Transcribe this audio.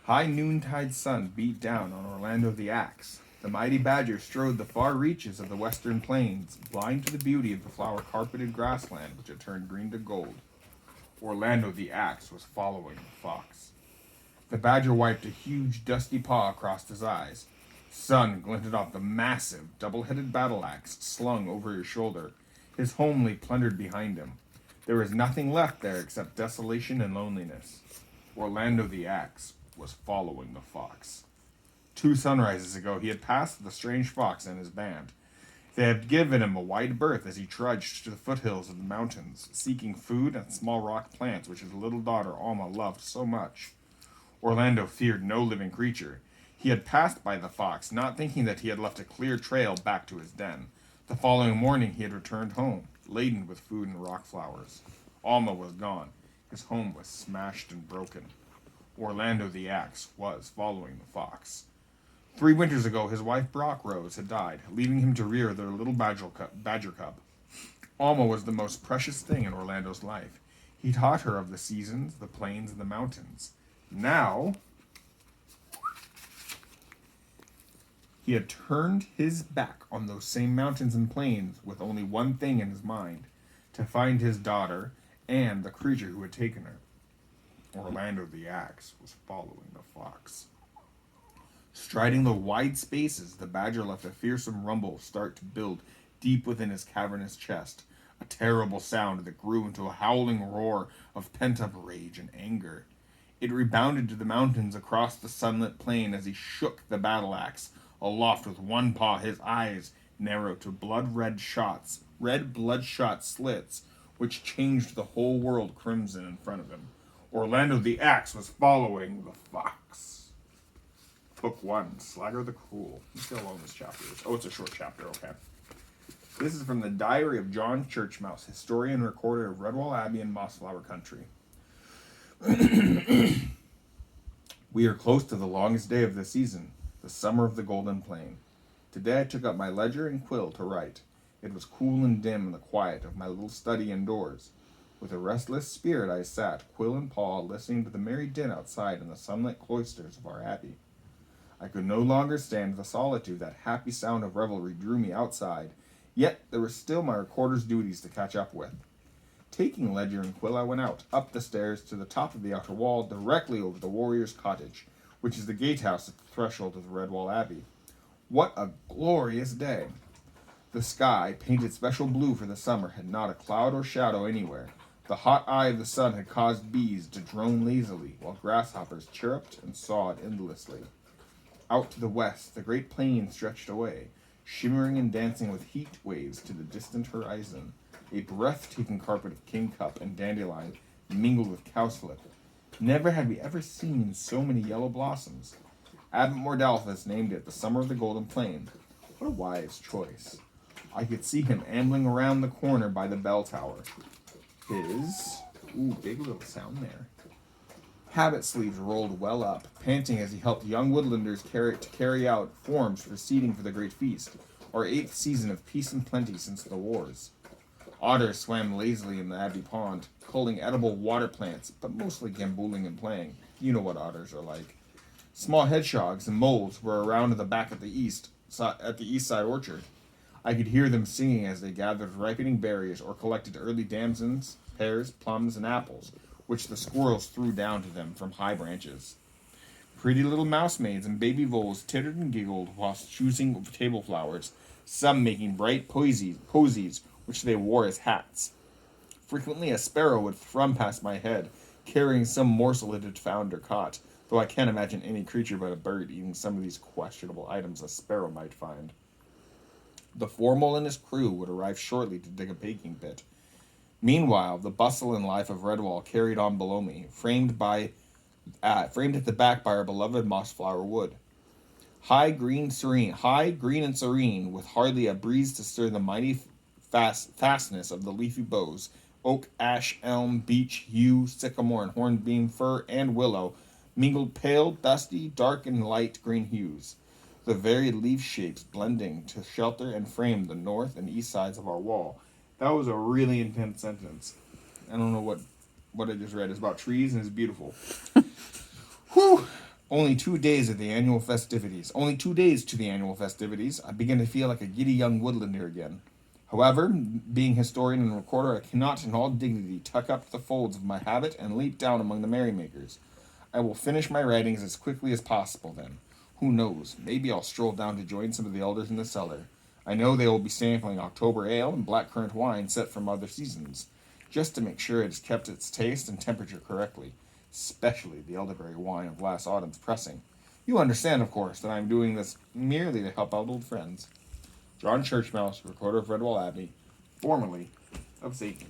High noontide sun beat down on Orlando the Axe. The mighty badger strode the far reaches of the western plains, blind to the beauty of the flower-carpeted grassland which had turned green to gold. Orlando the Axe was following the fox. The badger wiped a huge, dusty paw across his eyes. Sun glinted off the massive, double-headed battle-axe slung over his shoulder. His home lay plundered behind him. There was nothing left there except desolation and loneliness. Orlando the Axe was following the fox. 2 sunrises ago, he had passed the strange fox and his band. They had given him a wide berth as he trudged to the foothills of the mountains, seeking food and small rock plants which his little daughter Alma loved so much. Orlando feared no living creature. He had passed by the fox, not thinking that he had left a clear trail back to his den. The following morning he had returned home, laden with food and rock flowers. Alma was gone. His home was smashed and broken. Orlando the Axe was following the fox. 3 winters ago, his wife Brock Rose had died, leaving him to rear their little badger cub. Alma was the most precious thing in Orlando's life. He taught her of the seasons, the plains, and the mountains. Now, he had turned his back on those same mountains and plains with only one thing in his mind, to find his daughter and the creature who had taken her. Orlando the Axe was following the fox. Striding the wide spaces, the badger left a fearsome rumble start to build deep within his cavernous chest, a terrible sound that grew into a howling roar of pent-up rage and anger. It rebounded to the mountains across the sunlit plain as he shook the battle-axe aloft with one paw, his eyes narrowed to red bloodshot slits, which changed the whole world crimson in front of him. Orlando the Axe was following the fox. Book 1, Slagger the Cruel. Let's see how long this chapter is. Oh, it's a short chapter, okay. This is from the diary of John Churchmouse, historian and recorder of Redwall Abbey in Mossflower Country. We are close to the longest day of the season, the summer of the Golden Plain. Today I took up my ledger and quill to write. It was cool and dim in the quiet of my little study indoors. With a restless spirit I sat, quill and paw, listening to the merry din outside in the sunlit cloisters of our abbey. I could no longer stand the solitude. That happy sound of revelry drew me outside, yet there were still my recorder's duties to catch up with. Taking ledger and quill, I went out, up the stairs, to the top of the outer wall, directly over the warrior's cottage, which is the gatehouse at the threshold of the Redwall Abbey. What a glorious day! The sky, painted special blue for the summer, had not a cloud or shadow anywhere. The hot eye of the sun had caused bees to drone lazily, while grasshoppers chirruped and sawed endlessly. Out to the west, the great plain stretched away, shimmering and dancing with heat waves to the distant horizon, a breathtaking carpet of kingcup and dandelion mingled with cowslip. Never had we ever seen so many yellow blossoms. Abbot Mordalphus named it the Summer of the Golden Plain. What a wise choice. I could see him ambling around the corner by the bell tower. His, big little sound there. Habit sleeves rolled well up, panting as he helped young woodlanders carry out forms for seating for the great feast, our 8th season of peace and plenty since the wars. Otters swam lazily in the abbey pond, culling edible water plants, but mostly gambooling and playing. You know what otters are like. Small hedgehogs and moles were around in the back at the east side orchard. I could hear them singing as they gathered ripening berries or collected early damsons, pears, plums, and apples, which the squirrels threw down to them from high branches. Pretty little mousemaids and baby voles tittered and giggled whilst choosing table flowers, some making bright posies which they wore as hats. Frequently a sparrow would thrum past my head, carrying some morsel it had found or caught, though I can't imagine any creature but a bird eating some of these questionable items a sparrow might find. The foremole and his crew would arrive shortly to dig a baking pit. Meanwhile, the bustle and life of Redwall carried on below me, framed at the back by our beloved mossflower wood. High, green, and serene, with hardly a breeze to stir the mighty fastness of the leafy boughs, oak, ash, elm, beech, yew, sycamore, and hornbeam, fir, and willow, mingled pale, dusty, dark, and light green hues, the varied leaf shapes blending to shelter and frame the north and east sides of our wall. That was a really intense sentence. I don't know what I just read. It's about trees and it's beautiful. Whew! Only 2 days of the annual festivities. Only 2 days to the annual festivities. I begin to feel like a giddy young woodlander again. However, being historian and recorder, I cannot in all dignity tuck up the folds of my habit and leap down among the merrymakers. I will finish my writings as quickly as possible then. Who knows? Maybe I'll stroll down to join some of the elders in the cellar. I know they will be sampling October ale and blackcurrant wine set from other seasons, just to make sure it has kept its taste and temperature correctly, especially the elderberry wine of last autumn's pressing. You understand, of course, that I am doing this merely to help out old friends. John Churchmouse, recorder of Redwall Abbey, formerly of Satan.